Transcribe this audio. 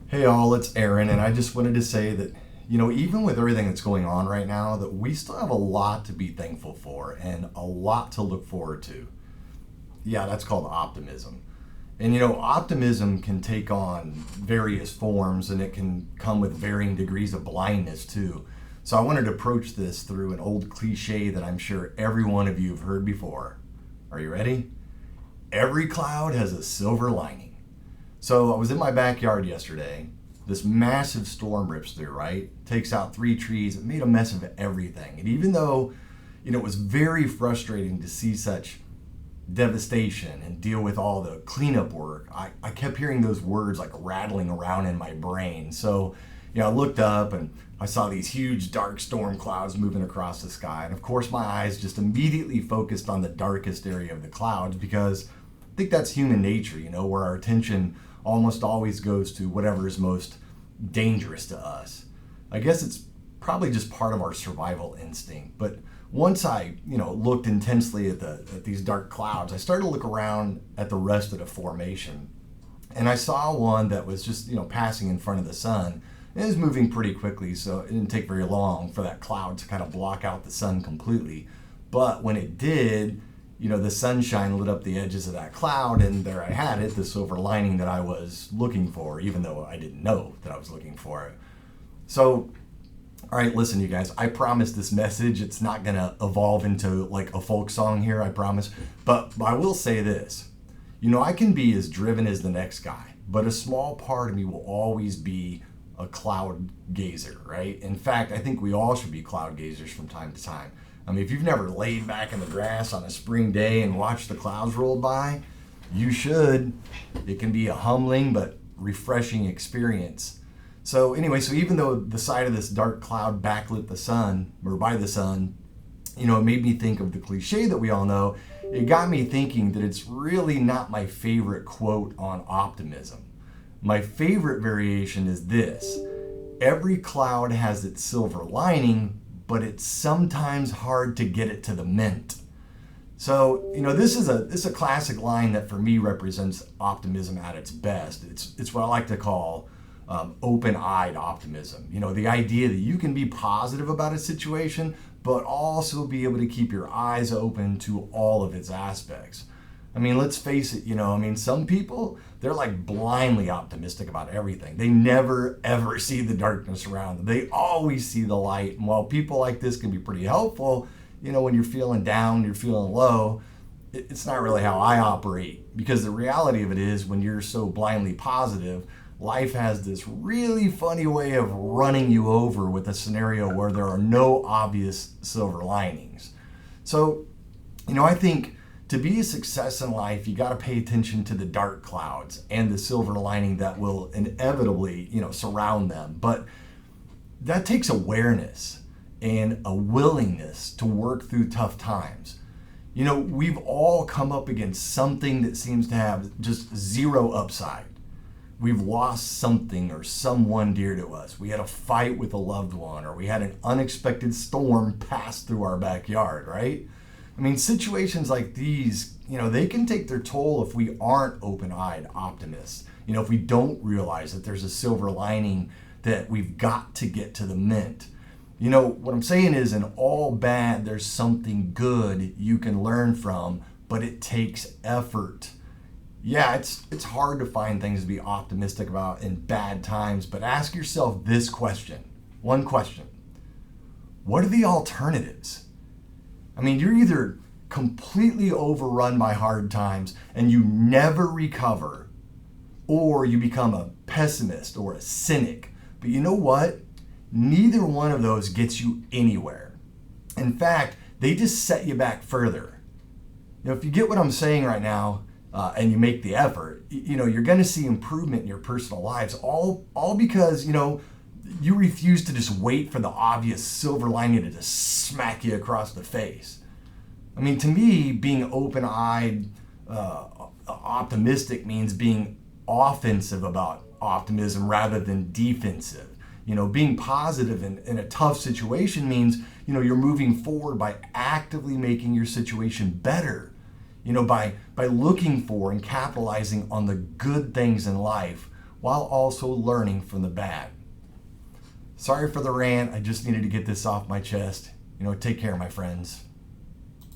Hey all, it's Aaron, and I just wanted to say that, even with everything that's going on right now, that we still have a lot to be thankful for and a lot to look forward to. Yeah, that's called optimism. And optimism can take on various forms and it can come with varying degrees of blindness too. So I wanted to approach this through an old cliche that I'm sure every one of you have heard before. Are you ready? Every cloud has a silver lining. So I was in my backyard yesterday. This massive storm rips through, right? Takes out 3 trees. It made a mess of everything. And even though, it was very frustrating to see such devastation and deal with all the cleanup work, I kept hearing those words like rattling around in my brain. So, I looked up and I saw these huge dark storm clouds moving across the sky. And of course, my eyes just immediately focused on the darkest area of the clouds because I think that's human nature, where our attention almost always goes to whatever is most dangerous to us. I guess it's probably just part of our survival instinct. But once I, looked intensely at these dark clouds, I started to look around at the rest of the formation. And I saw one that was just, passing in front of the sun. And it was moving pretty quickly, so it didn't take very long for that cloud to kind of block out the sun completely. But when it did, the sunshine lit up the edges of that cloud, and there I had it, the silver lining that I was looking for, even though I didn't know that I was looking for it. So, all right, listen, you guys, I promise this message, it's not going to evolve into like a folk song here, I promise. But I will say this, I can be as driven as the next guy, but a small part of me will always be a cloud gazer, right? In fact, I think we all should be cloud gazers from time to time. I mean, if you've never laid back in the grass on a spring day and watched the clouds roll by, you should. It can be a humbling but refreshing experience. So anyway, so even though the side of this dark cloud backlit the sun, or by the sun, it made me think of the cliche that we all know. It got me thinking that it's really not my favorite quote on optimism. My favorite variation is this: every cloud has its silver lining, but it's sometimes hard to get it to the mint. So, this is a classic line that for me represents optimism at its best. It's what I like to call open-eyed optimism. The idea that you can be positive about a situation, but also be able to keep your eyes open to all of its aspects. I mean, let's face it, some people, they're like blindly optimistic about everything. They never, ever see the darkness around them. They always see the light. And while people like this can be pretty helpful, when you're feeling down, you're feeling low, it's not really how I operate. Because the reality of it is, when you're so blindly positive, life has this really funny way of running you over with a scenario where there are no obvious silver linings. So, I think to be a success in life, you got to pay attention to the dark clouds and the silver lining that will inevitably, surround them. But that takes awareness and a willingness to work through tough times. We've all come up against something that seems to have just zero upside. We've lost something or someone dear to us. We had a fight with a loved one, or we had an unexpected storm pass through our backyard, right? I mean, situations like these, they can take their toll if we aren't open-eyed optimists. If we don't realize that there's a silver lining that we've got to get to the mint. What I'm saying is, in all bad, there's something good you can learn from, but it takes effort. Yeah, it's hard to find things to be optimistic about in bad times, but ask yourself this question. One question. What are the alternatives? I mean, you're either completely overrun by hard times and you never recover, or you become a pessimist or a cynic. But you know what? Neither one of those gets you anywhere. In fact, they just set you back further. If you get what I'm saying right now, and you make the effort, you're going to see improvement in your personal lives, all because, you refuse to just wait for the obvious silver lining to just smack you across the face. I mean, to me, being open-eyed, optimistic means being offensive about optimism rather than defensive. Being positive in a tough situation means, you're moving forward by actively making your situation better. By looking for and capitalizing on the good things in life while also learning from the bad. Sorry for the rant. I just needed to get this off my chest. Take care, my friends.